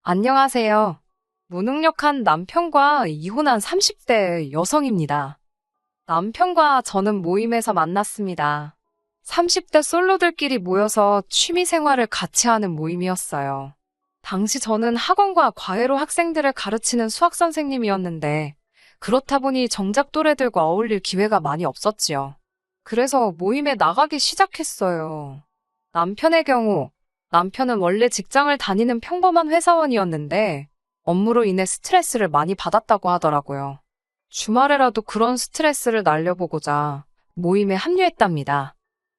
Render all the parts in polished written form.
안녕하세요. 무능력한 남편과 이혼한 30대 여성입니다. 남편과 저는 모임에서 만났습니다. 30대 솔로들끼리 모여서 취미 생활을 같이 하는 모임이었어요. 당시 저는 학원과 과외로 학생들을 가르치는 수학 선생님이었는데, 그렇다 보니 정작 또래들과 어울릴 기회가 많이 없었지요. 그래서 모임에 나가기 시작했어요. 남편의 경우, 남편은 원래 직장을 다니는 평범한 회사원이었는데 업무로 인해 스트레스를 많이 받았다고 하더라고요. 주말에라도 그런 스트레스를 날려보고자 모임에 합류했답니다.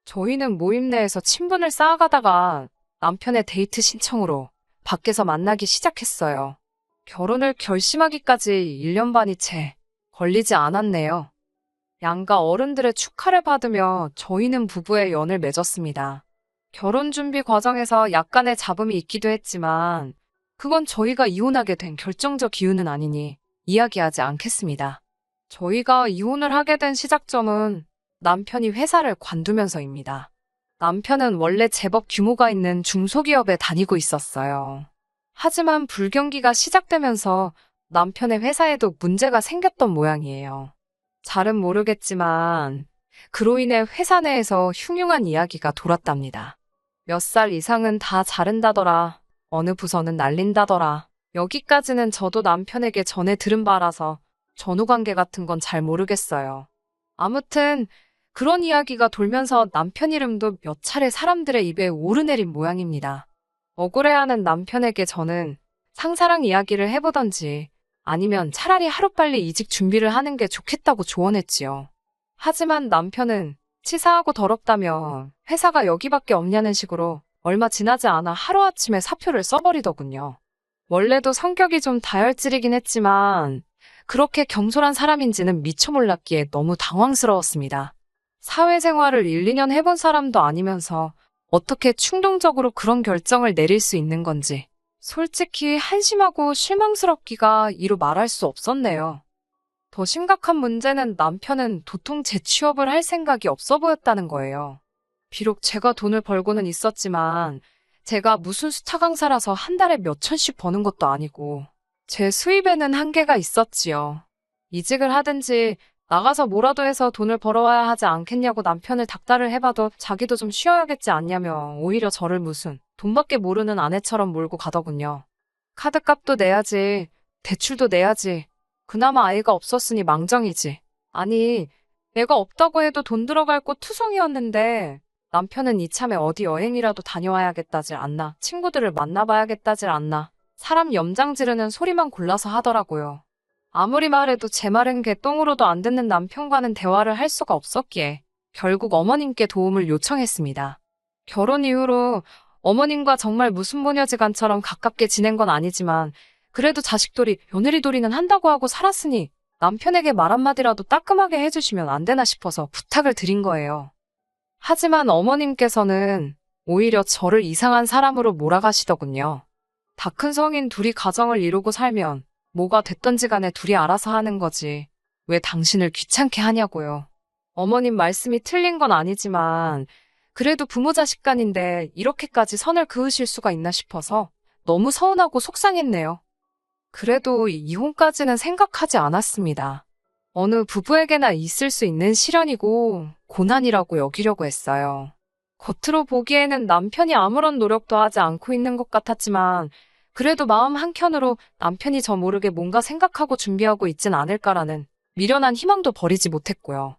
저희는 모임 내에서 친분을 쌓아가다가 남편의 데이트 신청으로 밖에서 만나기 시작했어요. 결혼을 결심하기까지 1년 반이 채 걸리지 않았네요. 양가 어른들의 축하를 받으며 저희는 부부의 연을 맺었습니다. 결혼 준비 과정에서 약간의 잡음이 있기도 했지만 그건 저희가 이혼하게 된 결정적 이유는 아니니 이야기하지 않겠습니다. 저희가 이혼을 하게 된 시작점은 남편이 회사를 관두면서입니다. 남편은 원래 제법 규모가 있는 중소기업에 다니고 있었어요. 하지만 불경기가 시작되면서 남편의 회사에도 문제가 생겼던 모양이에요. 잘은 모르겠지만 그로 인해 회사 내에서 흉흉한 이야기가 돌았답니다. 몇 살 이상은 다 자른다더라. 어느 부서는 날린다더라. 여기까지는 저도 남편에게 전해 들은 바라서 전후관계 같은 건 잘 모르겠어요. 아무튼 그런 이야기가 돌면서 남편 이름도 몇 차례 사람들의 입에 오르내린 모양입니다. 억울해하는 남편에게 저는 상사랑 이야기를 해보던지 아니면 차라리 하루빨리 이직 준비를 하는 게 좋겠다고 조언했지요. 하지만 남편은 치사하고 더럽다며 회사가 여기밖에 없냐는 식으로 얼마 지나지 않아 하루아침에 사표를 써버리더군요. 원래도 성격이 좀 다혈질이긴 했지만 그렇게 경솔한 사람인지는 미처 몰랐기에 너무 당황스러웠습니다. 사회생활을 1, 2년 해본 사람도 아니면서 어떻게 충동적으로 그런 결정을 내릴 수 있는 건지 솔직히 한심하고 실망스럽기가 이루 말할 수 없었네요. 더 심각한 문제는 남편은 도통 재취업을 할 생각이 없어 보였다는 거예요. 비록 제가 돈을 벌고는 있었지만 제가 무슨 수타 강사라서 한 달에 몇 천씩 버는 것도 아니고 제 수입에는 한계가 있었지요. 이직을 하든지 나가서 뭐라도 해서 돈을 벌어와야 하지 않겠냐고 남편을 닥달을 해봐도 자기도 좀 쉬어야겠지 않냐며 오히려 저를 무슨 돈밖에 모르는 아내처럼 몰고 가더군요. 카드값도 내야지, 대출도 내야지. 그나마 아이가 없었으니 망정이지. 아니, 내가 없다고 해도 돈 들어갈 곳 투성이었는데 남편은 이참에 어디 여행이라도 다녀와야겠다질 않나, 친구들을 만나봐야겠다질 않나, 사람 염장 지르는 소리만 골라서 하더라고요. 아무리 말해도 제 말은 개똥으로도 안 듣는 남편과는 대화를 할 수가 없었기에 결국 어머님께 도움을 요청했습니다. 결혼 이후로 어머님과 정말 무슨 모녀지간처럼 가깝게 지낸 건 아니지만 그래도 자식돌이 며느리돌이는 한다고 하고 살았으니 남편에게 말 한마디라도 따끔하게 해주시면 안 되나 싶어서 부탁을 드린 거예요. 하지만 어머님께서는 오히려 저를 이상한 사람으로 몰아가시더군요. 다 큰 성인 둘이 가정을 이루고 살면 뭐가 됐던지 간에 둘이 알아서 하는 거지. 왜 당신을 귀찮게 하냐고요. 어머님 말씀이 틀린 건 아니지만 그래도 부모 자식 간인데 이렇게까지 선을 그으실 수가 있나 싶어서 너무 서운하고 속상했네요. 그래도 이혼까지는 생각하지 않았습니다. 어느 부부에게나 있을 수 있는 시련이고 고난이라고 여기려고 했어요. 겉으로 보기에는 남편이 아무런 노력도 하지 않고 있는 것 같았지만 그래도 마음 한켠으로 남편이 저 모르게 뭔가 생각하고 준비하고 있진 않을까라는 미련한 희망도 버리지 못했고요.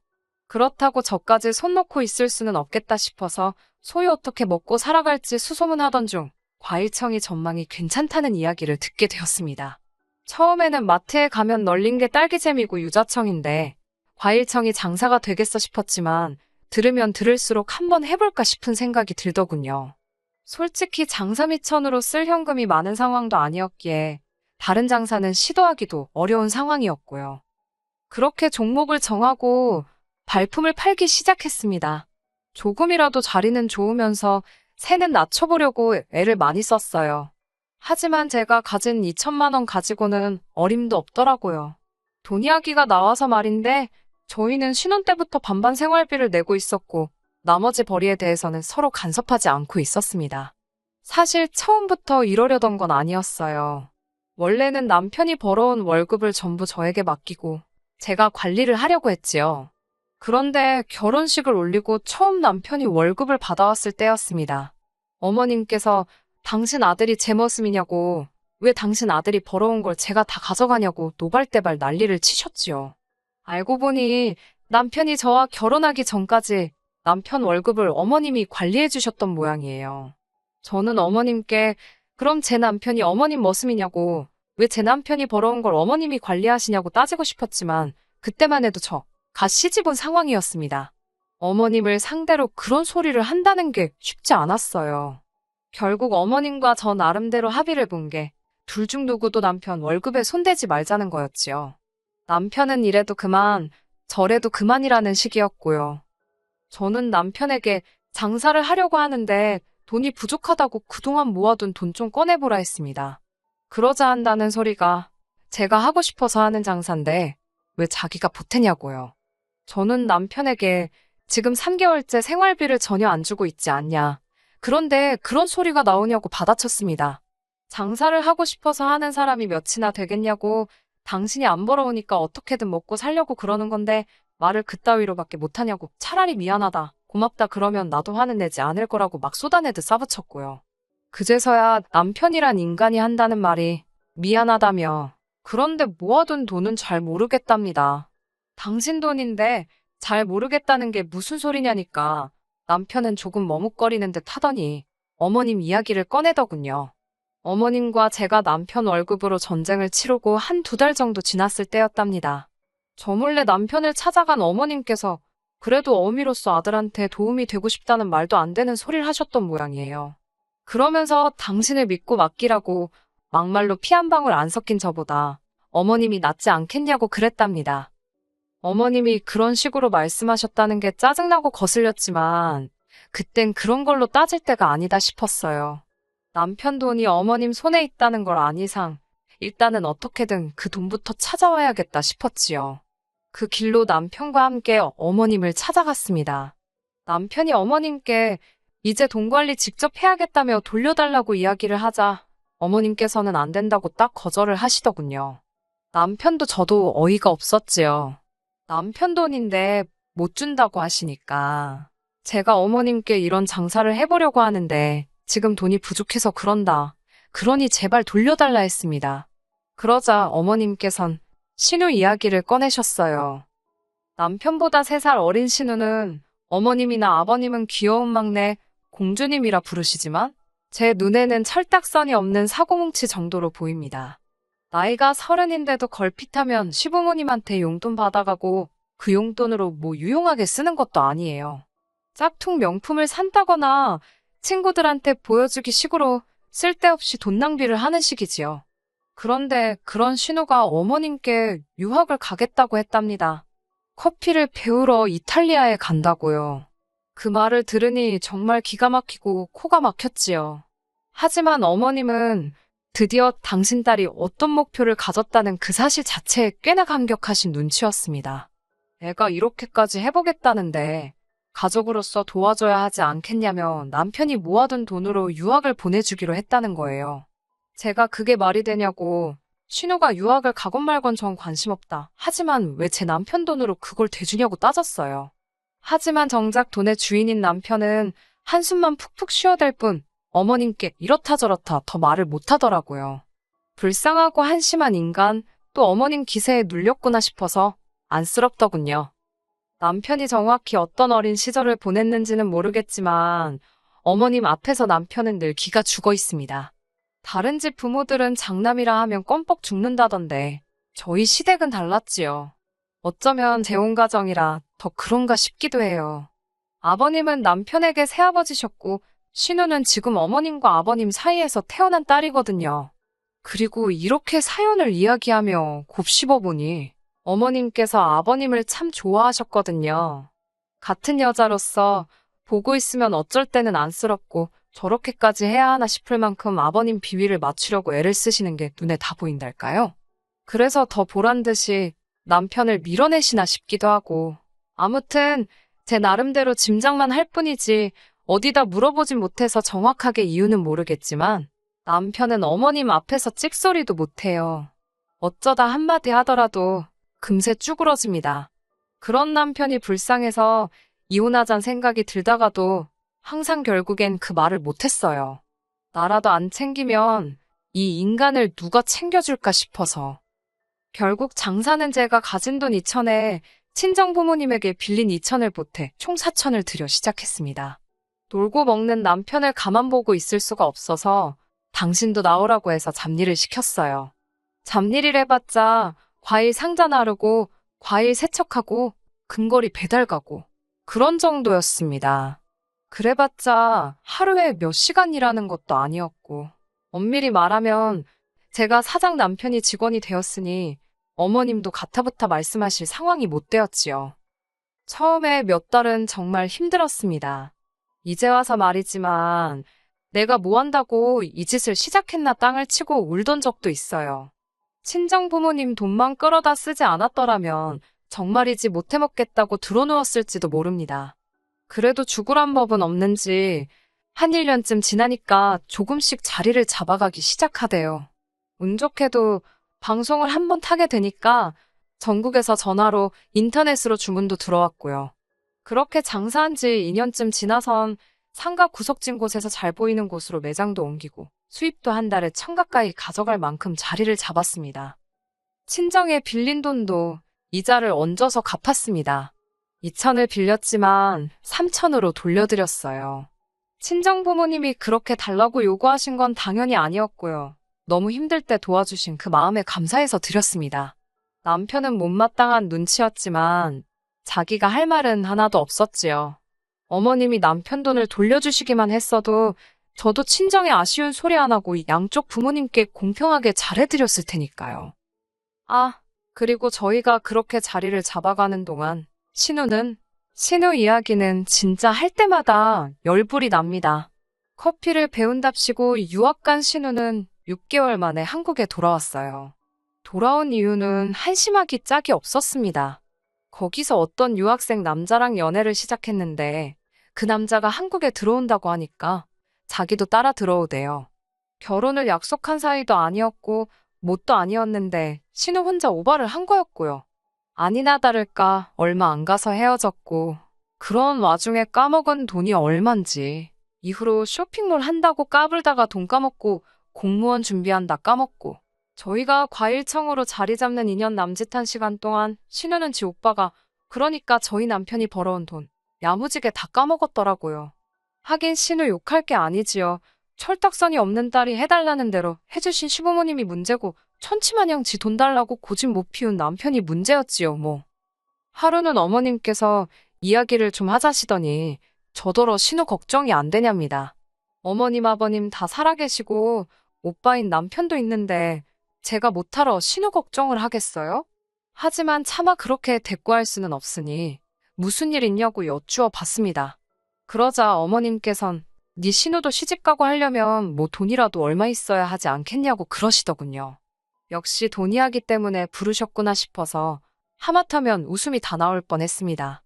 그렇다고 저까지 손 놓고 있을 수는 없겠다 싶어서 소위 어떻게 먹고 살아갈지 수소문하던 중 과일청이 전망이 괜찮다는 이야기를 듣게 되었습니다. 처음에는 마트에 가면 널린 게 딸기잼이고 유자청인데 과일청이 장사가 되겠어 싶었지만 들으면 들을수록 한번 해볼까 싶은 생각이 들더군요. 솔직히 장사 미천으로 쓸 현금이 많은 상황도 아니었기에 다른 장사는 시도하기도 어려운 상황이었고요. 그렇게 종목을 정하고 발품을 팔기 시작했습니다. 조금이라도 자리는 좋으면서 새는 낮춰보려고 애를 많이 썼어요. 하지만 제가 가진 2천만 원 가지고는 어림도 없더라고요. 돈 이야기가 나와서 말인데 저희는 신혼 때부터 반반 생활비를 내고 있었고 나머지 벌이에 대해서는 서로 간섭하지 않고 있었습니다. 사실 처음부터 이러려던 건 아니었어요. 원래는 남편이 벌어온 월급을 전부 저에게 맡기고 제가 관리를 하려고 했지요. 그런데 결혼식을 올리고 처음 남편이 월급을 받아왔을 때였습니다. 어머님께서 당신 아들이 제 모습이냐고, 왜 당신 아들이 벌어온 걸 제가 다 가져가냐고 노발대발 난리를 치셨지요. 알고 보니 남편이 저와 결혼하기 전까지 남편 월급을 어머님이 관리해 주셨던 모양이에요. 저는 어머님께 그럼 제 남편이 어머님 머슴이냐고, 왜 제 남편이 벌어온 걸 어머님이 관리하시냐고 따지고 싶었지만 그때만 해도 저 갓 시집 온 상황이었습니다. 어머님을 상대로 그런 소리를 한다는 게 쉽지 않았어요. 결국 어머님과 저 나름대로 합의를 본 게 둘 중 누구도 남편 월급에 손대지 말자는 거였지요. 남편은 이래도 그만, 저래도 그만이라는 식이었고요. 저는 남편에게 장사를 하려고 하는데 돈이 부족하다고 그동안 모아둔 돈 좀 꺼내보라 했습니다. 그러자 한다는 소리가 제가 하고 싶어서 하는 장사인데 왜 자기가 보태냐고요. 저는 남편에게 지금 3개월째 생활비를 전혀 안 주고 있지 않냐. 그런데 그런 소리가 나오냐고 받아쳤습니다. 장사를 하고 싶어서 하는 사람이 몇이나 되겠냐고, 당신이 안 벌어오니까 어떻게든 먹고 살려고 그러는 건데 말을 그따위로밖에 못하냐고, 차라리 미안하다, 고맙다 그러면 나도 화는 내지 않을 거라고 막 쏟아내듯 싸붙였고요. 그제서야 남편이란 인간이 한다는 말이 미안하다며, 그런데 모아둔 돈은 잘 모르겠답니다. 당신 돈인데 잘 모르겠다는 게 무슨 소리냐니까 남편은 조금 머뭇거리는 듯 하더니 어머님 이야기를 꺼내더군요. 어머님과 제가 남편 월급으로 전쟁을 치르고 한 2달 정도 지났을 때였답니다. 저 몰래 남편을 찾아간 어머님께서 그래도 어미로서 아들한테 도움이 되고 싶다는 말도 안 되는 소리를 하셨던 모양이에요. 그러면서 당신을 믿고 맡기라고 막말로 피 한 방울 안 섞인 저보다 어머님이 낫지 않겠냐고 그랬답니다. 어머님이 그런 식으로 말씀하셨다는 게 짜증나고 거슬렸지만 그땐 그런 걸로 따질 때가 아니다 싶었어요. 남편 돈이 어머님 손에 있다는 걸 안 이상 일단은 어떻게든 그 돈부터 찾아와야겠다 싶었지요. 그 길로 남편과 함께 어머님을 찾아갔습니다. 남편이 어머님께 이제 돈 관리 직접 해야겠다며 돌려달라고 이야기를 하자 어머님께서는 안 된다고 딱 거절을 하시더군요. 남편도 저도 어이가 없었지요. 남편 돈인데 못 준다고 하시니까. 제가 어머님께 이런 장사를 해보려고 하는데 지금 돈이 부족해서 그런다. 그러니 제발 돌려달라 했습니다. 그러자 어머님께선 신우 이야기를 꺼내셨어요. 남편보다 3살 어린 신우는 어머님이나 아버님은 귀여운 막내 공주님이라 부르시지만 제 눈에는 철딱선이 없는 사고뭉치 정도로 보입니다. 나이가 30인데도 걸핏하면 시부모님한테 용돈 받아가고 그 용돈으로 뭐 유용하게 쓰는 것도 아니에요. 짝퉁 명품을 산다거나 친구들한테 보여주기 식으로 쓸데없이 돈 낭비를 하는 식이지요. 그런데 그런 신우가 어머님께 유학을 가겠다고 했답니다. 커피를 배우러 이탈리아에 간다고요. 그 말을 들으니 정말 기가 막히고 코가 막혔지요. 하지만 어머님은 드디어 당신 딸이 어떤 목표를 가졌다는 그 사실 자체에 꽤나 감격하신 눈치였습니다. 애가 이렇게까지 해보겠다는데 가족으로서 도와줘야 하지 않겠냐며 남편이 모아둔 돈으로 유학을 보내주기로 했다는 거예요. 제가 그게 말이 되냐고, 신우가 유학을 가건 말건 전 관심 없다. 하지만 왜 제 남편 돈으로 그걸 대주냐고 따졌어요. 하지만 정작 돈의 주인인 남편은 한숨만 푹푹 쉬어댈 뿐 어머님께 이렇다 저렇다 더 말을 못하더라고요. 불쌍하고 한심한 인간, 또 어머님 기세에 눌렸구나 싶어서 안쓰럽더군요. 남편이 정확히 어떤 어린 시절을 보냈는지는 모르겠지만 어머님 앞에서 남편은 늘 기가 죽어 있습니다. 다른 집 부모들은 장남이라 하면 껌뻑 죽는다던데 저희 시댁은 달랐지요. 어쩌면 재혼 가정이라 더 그런가 싶기도 해요. 아버님은 남편에게 새아버지셨고 신우는 지금 어머님과 아버님 사이에서 태어난 딸이거든요. 그리고 이렇게 사연을 이야기하며 곱씹어보니 어머님께서 아버님을 참 좋아하셨거든요. 같은 여자로서 보고 있으면 어쩔 때는 안쓰럽고 저렇게까지 해야 하나 싶을 만큼 아버님 비위를 맞추려고 애를 쓰시는 게 눈에 다 보인달까요? 그래서 더 보란듯이 남편을 밀어내시나 싶기도 하고. 아무튼 제 나름대로 짐작만 할 뿐이지 어디다 물어보진 못해서 정확하게 이유는 모르겠지만 남편은 어머님 앞에서 찍소리도 못해요. 어쩌다 한마디 하더라도 금세 쭈그러집니다. 그런 남편이 불쌍해서 이혼하잔 생각이 들다가도 항상 결국엔 그 말을 못했어요. 나라도 안 챙기면 이 인간을 누가 챙겨줄까 싶어서. 결국 장사는 제가 가진 돈 2천에 친정 부모님에게 빌린 2천을 보태 총 4천을 들여 시작했습니다. 놀고 먹는 남편을 가만 보고 있을 수가 없어서 당신도 나오라고 해서 잡일을 시켰어요. 잡일을 해봤자 과일 상자 나르고 과일 세척하고 근거리 배달 가고 그런 정도였습니다. 그래봤자 하루에 몇 시간 일하는 것도 아니었고 엄밀히 말하면 제가 사장 남편이 직원이 되었으니 어머님도 가타부타 말씀하실 상황이 못 되었지요. 처음에 몇 달은 정말 힘들었습니다. 이제 와서 말이지만 내가 뭐 한다고 이 짓을 시작했나 땅을 치고 울던 적도 있어요. 친정 부모님 돈만 끌어다 쓰지 않았더라면 정말이지 못해 먹겠다고 들어누웠을지도 모릅니다. 그래도 죽으란 법은 없는지 한 1년쯤 지나니까 조금씩 자리를 잡아가기 시작하대요. 운 좋게도 방송을 한번 타게 되니까 전국에서 전화로 인터넷으로 주문도 들어왔고요. 그렇게 장사한 지 2년쯤 지나선 상가 구석진 곳에서 잘 보이는 곳으로 매장도 옮기고 수입도 한 달에 1,000 가까이 가져갈 만큼 자리를 잡았습니다. 친정에 빌린 돈도 이자를 얹어서 갚았습니다. 2천을 빌렸지만 3천으로 돌려드렸어요. 친정 부모님이 그렇게 달라고 요구하신 건 당연히 아니었고요. 너무 힘들 때 도와주신 그 마음에 감사해서 드렸습니다. 남편은 못마땅한 눈치였지만 자기가 할 말은 하나도 없었지요. 어머님이 남편 돈을 돌려주시기만 했어도 저도 친정에 아쉬운 소리 안 하고 양쪽 부모님께 공평하게 잘해드렸을 테니까요. 아, 그리고 저희가 그렇게 자리를 잡아가는 동안 신우 이야기는 진짜 할 때마다 열불이 납니다. 커피를 배운답시고 유학 간 신우는 6개월 만에 한국에 돌아왔어요. 돌아온 이유는 한심하기 짝이 없었습니다. 거기서 어떤 유학생 남자랑 연애를 시작했는데 그 남자가 한국에 들어온다고 하니까 자기도 따라 들어오대요. 결혼을 약속한 사이도 아니었고 뭣도 아니었는데 신우 혼자 오바를 한 거였고요. 아니나 다를까 얼마 안 가서 헤어졌고 그런 와중에 까먹은 돈이 얼만지 이후로 쇼핑몰 한다고 까불다가 돈 까먹고 공무원 준비한다 까먹고 저희가 과일청으로 자리 잡는 2년 남짓한 시간 동안 신우는 지 오빠가 그러니까 저희 남편이 벌어온 돈 야무지게 다 까먹었더라고요. 하긴 신우 욕할 게 아니지요. 철딱선이 없는 딸이 해달라는 대로 해주신 시부모님이 문제고 천치마냥 지 돈 달라고 고집 못 피운 남편이 문제였지요 뭐. 하루는 어머님께서 이야기를 좀 하자시더니 저더러 신우 걱정이 안 되냐입니다. 어머님 아버님 다 살아계시고 오빠인 남편도 있는데 제가 못하러 신우 걱정을 하겠어요? 하지만 차마 그렇게 대꾸할 수는 없으니 무슨 일 있냐고 여쭈어 봤습니다. 그러자 어머님께선 네 신우도 시집가고 하려면 뭐 돈이라도 얼마 있어야 하지 않겠냐고 그러시더군요. 역시 돈 이야기 때문에 부르셨구나 싶어서 하마터면 웃음이 다 나올 뻔했습니다.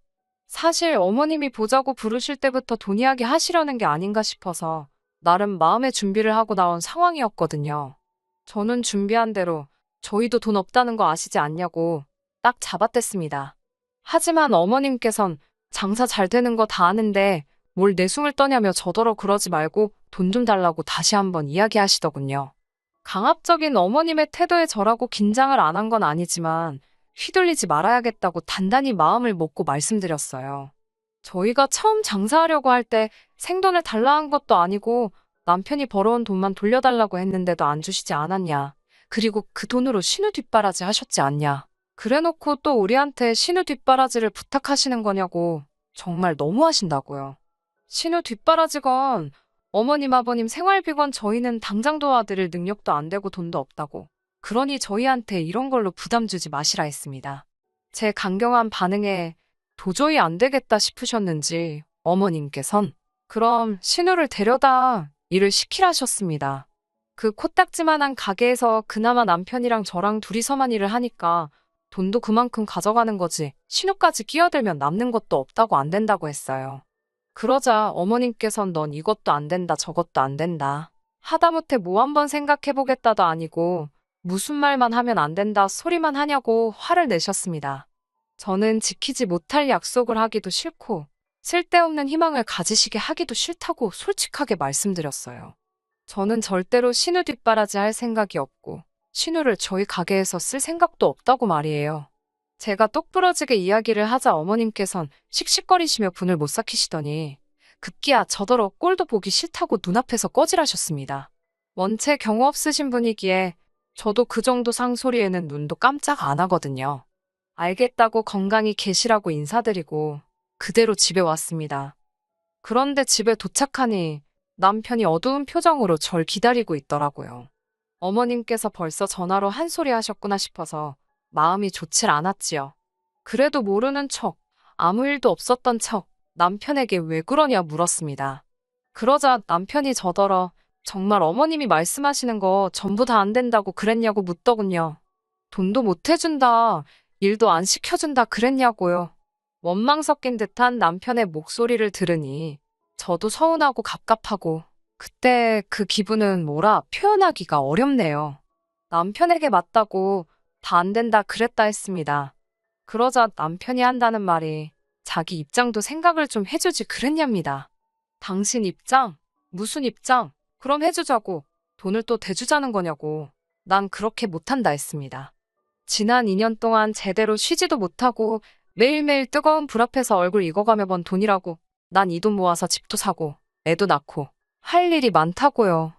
사실 어머님이 보자고 부르실 때부터 돈 이야기 하시려는 게 아닌가 싶어서 나름 마음의 준비를 하고 나온 상황이었거든요. 저는 준비한 대로 저희도 돈 없다는 거 아시지 않냐고 딱 잡아댔습니다. 하지만 어머님께선 장사 잘 되는 거 다 아는데 뭘 내숭을 떠냐며 저더러 그러지 말고 돈 좀 달라고 다시 한번 이야기하시더군요. 강압적인 어머님의 태도에 저라고 긴장을 안 한 건 아니지만 휘둘리지 말아야겠다고 단단히 마음을 먹고 말씀드렸어요. 저희가 처음 장사하려고 할 때 생돈을 달라 한 것도 아니고 남편이 벌어온 돈만 돌려달라고 했는데도 안 주시지 않았냐. 그리고 그 돈으로 신우 뒷바라지 하셨지 않냐. 그래놓고 또 우리한테 신우 뒷바라지를 부탁하시는 거냐고 정말 너무하신다고요. 신우 뒷바라지건 어머님 아버님 생활비건 저희는 당장 도와드릴 능력도 안 되고 돈도 없다고. 그러니 저희한테 이런 걸로 부담 주지 마시라 했습니다. 제 강경한 반응에 도저히 안 되겠다 싶으셨는지 어머님께선 그럼 신우를 데려다 일을 시키라셨습니다. 그 코딱지만한 가게에서 그나마 남편이랑 저랑 둘이서만 일을 하니까 돈도 그만큼 가져가는 거지 신우까지 끼어들면 남는 것도 없다고 안 된다고 했어요. 그러자 어머님께선 넌 이것도 안 된다, 저것도 안 된다. 하다못해 뭐 한번 생각해보겠다도 아니고 무슨 말만 하면 안 된다 소리만 하냐고 화를 내셨습니다. 저는 지키지 못할 약속을 하기도 싫고 쓸데없는 희망을 가지시게 하기도 싫다고 솔직하게 말씀드렸어요. 저는 절대로 신우 뒷바라지 할 생각이 없고 신우를 저희 가게에서 쓸 생각도 없다고 말이에요. 제가 똑부러지게 이야기를 하자 어머님께선 씩씩거리시며 분을 못 삭히시더니 급기야 저더러 꼴도 보기 싫다고 눈앞에서 꺼지라셨습니다. 원체 경우 없으신 분이기에 저도 그 정도 상소리에는 눈도 깜짝 안 하거든요. 알겠다고 건강히 계시라고 인사드리고 그대로 집에 왔습니다. 그런데 집에 도착하니 남편이 어두운 표정으로 절 기다리고 있더라고요. 어머님께서 벌써 전화로 한 소리 하셨구나 싶어서 마음이 좋질 않았지요. 그래도 모르는 척, 아무 일도 없었던 척 남편에게 왜 그러냐 물었습니다. 그러자 남편이 저더러 정말 어머님이 말씀하시는 거 전부 다 안 된다고 그랬냐고 묻더군요. 돈도 못 해준다, 일도 안 시켜준다 그랬냐고요. 원망 섞인 듯한 남편의 목소리를 들으니 저도 서운하고 갑갑하고 그때 그 기분은 뭐라 표현하기가 어렵네요. 남편에게 맞다고 다 안 된다 그랬다 했습니다. 그러자 남편이 한다는 말이 자기 입장도 생각을 좀 해주지 그랬냐입니다. 당신 입장? 무슨 입장? 그럼 해주자고. 돈을 또 대주자는 거냐고. 난 그렇게 못한다 했습니다. 지난 2년 동안 제대로 쉬지도 못하고 매일매일 뜨거운 불 앞에서 얼굴 익어가며 번 돈이라고. 난 이 돈 모아서 집도 사고 애도 낳고 할 일이 많다고요.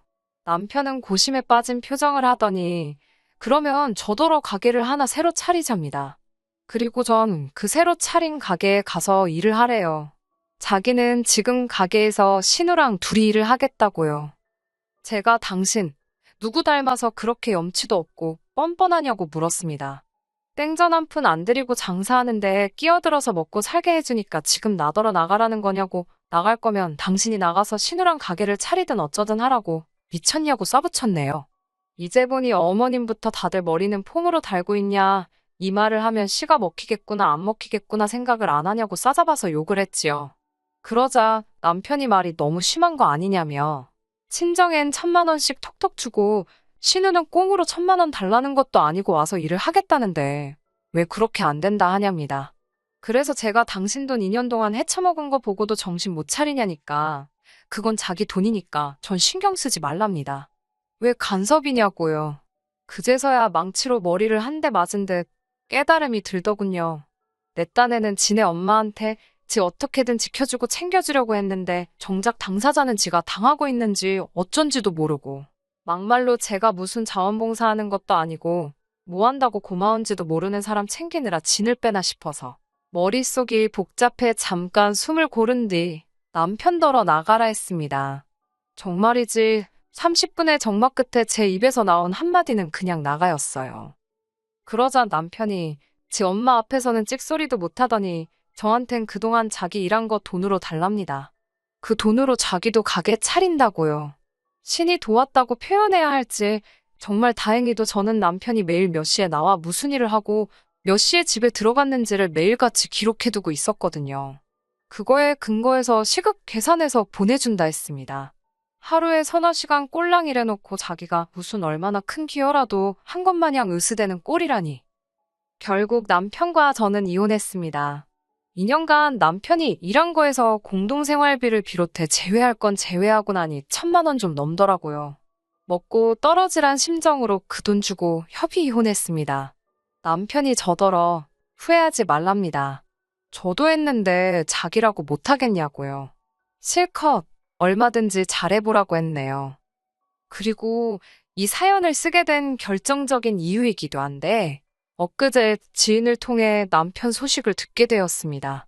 남편은 고심에 빠진 표정을 하더니 그러면 저더러 가게를 하나 새로 차리잡니다. 그리고 전 그 새로 차린 가게에 가서 일을 하래요. 자기는 지금 가게에서 신우랑 둘이 일을 하겠다고요. 제가 당신 누구 닮아서 그렇게 염치도 없고 뻔뻔하냐고 물었습니다. 땡전 한 푼 안 들이고 장사하는데 끼어들어서 먹고 살게 해주니까 지금 나더러 나가라는 거냐고. 나갈 거면 당신이 나가서 신우랑 가게를 차리든 어쩌든 하라고. 미쳤냐고 써붙였네요. 이제 보니 어머님부터 다들 머리는 폼으로 달고 있냐. 이 말을 하면 씨가 먹히겠구나 안 먹히겠구나 생각을 안 하냐고 싸잡아서 욕을 했지요. 그러자 남편이 말이 너무 심한 거 아니냐며. 친정엔 1,000만 원씩 톡톡 주고 신우는 꽁으로 1,000만 원 달라는 것도 아니고 와서 일을 하겠다는데 왜 그렇게 안 된다 하냐입니다. 그래서 제가 당신 돈 2년 동안 헤쳐먹은 거 보고도 정신 못 차리냐니까. 그건 자기 돈이니까 전 신경 쓰지 말랍니다. 왜 간섭이냐고요. 그제서야 망치로 머리를 한 대 맞은 듯 깨달음이 들더군요. 내 딴에는 지네 엄마한테 지 어떻게든 지켜주고 챙겨주려고 했는데 정작 당사자는 지가 당하고 있는지 어쩐지도 모르고 막말로 제가 무슨 자원봉사하는 것도 아니고 뭐 한다고 고마운지도 모르는 사람 챙기느라 진을 빼나 싶어서 머릿속이 복잡해 잠깐 숨을 고른 뒤 남편더러 나가라 했습니다. 정말이지 30분의 정막 끝에 제 입에서 나온 한마디는 그냥 나가였어요. 그러자 남편이 지 엄마 앞에서는 찍소리도 못하더니 저한텐 그동안 자기 일한 거 돈으로 달랍니다. 그 돈으로 자기도 가게 차린다고요. 신이 도왔다고 표현해야 할지 정말 다행히도 저는 남편이 매일 몇 시에 나와 무슨 일을 하고 몇 시에 집에 들어갔는지를 매일같이 기록해두고 있었거든요. 그거에 근거해서 시급 계산해서 보내준다 했습니다. 하루에 서너 시간 꼴랑 일해놓고 자기가 무슨 얼마나 큰 기여라도 한 것 마냥 으스대는 꼴이라니. 결국 남편과 저는 이혼했습니다. 2년간 남편이 일한 거에서 공동생활비를 비롯해 제외할 건 제외하고 나니 1,000만 원 좀 넘더라고요. 먹고 떨어지란 심정으로 그 돈 주고 협의 이혼했습니다. 남편이 저더러 후회하지 말랍니다. 저도 했는데 자기라고 못하겠냐고요. 실컷 얼마든지 잘해보라고 했네요. 그리고 이 사연을 쓰게 된 결정적인 이유이기도 한데 엊그제 지인을 통해 남편 소식을 듣게 되었습니다.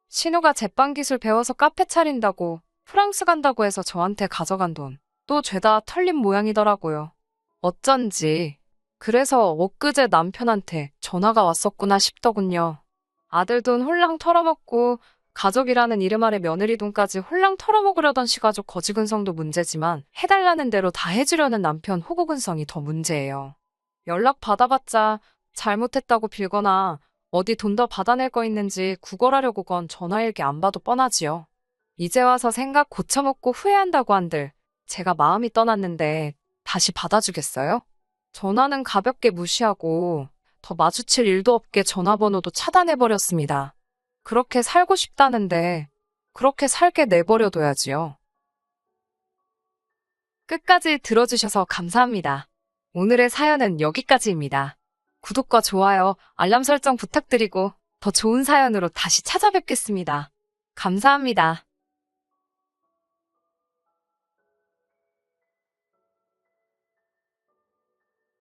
신우가 제빵기술 배워서 카페 차린다고 프랑스 간다고 해서 저한테 가져간 돈 또 죄다 털린 모양이더라고요. 어쩐지 그래서 엊그제 남편한테 전화가 왔었구나 싶더군요. 아들 돈 홀랑 털어먹고 가족이라는 이름 아래 며느리 돈까지 홀랑 털어먹으려던 시가족 거지근성도 문제지만 해달라는 대로 다 해주려는 남편 호구근성이 더 문제예요. 연락 받아봤자 잘못했다고 빌거나 어디 돈 더 받아낼 거 있는지 구걸하려고 건 전화일기 안 봐도 뻔하지요. 이제 와서 생각 고쳐먹고 후회한다고 한들 제가 마음이 떠났는데 다시 받아주겠어요? 전화는 가볍게 무시하고 더 마주칠 일도 없게 전화번호도 차단해버렸습니다. 그렇게 살고 싶다는데 그렇게 살게 내버려둬야지요. 끝까지 들어주셔서 감사합니다. 오늘의 사연은 여기까지입니다. 구독과 좋아요, 알람 설정 부탁드리고 더 좋은 사연으로 다시 찾아뵙겠습니다. 감사합니다.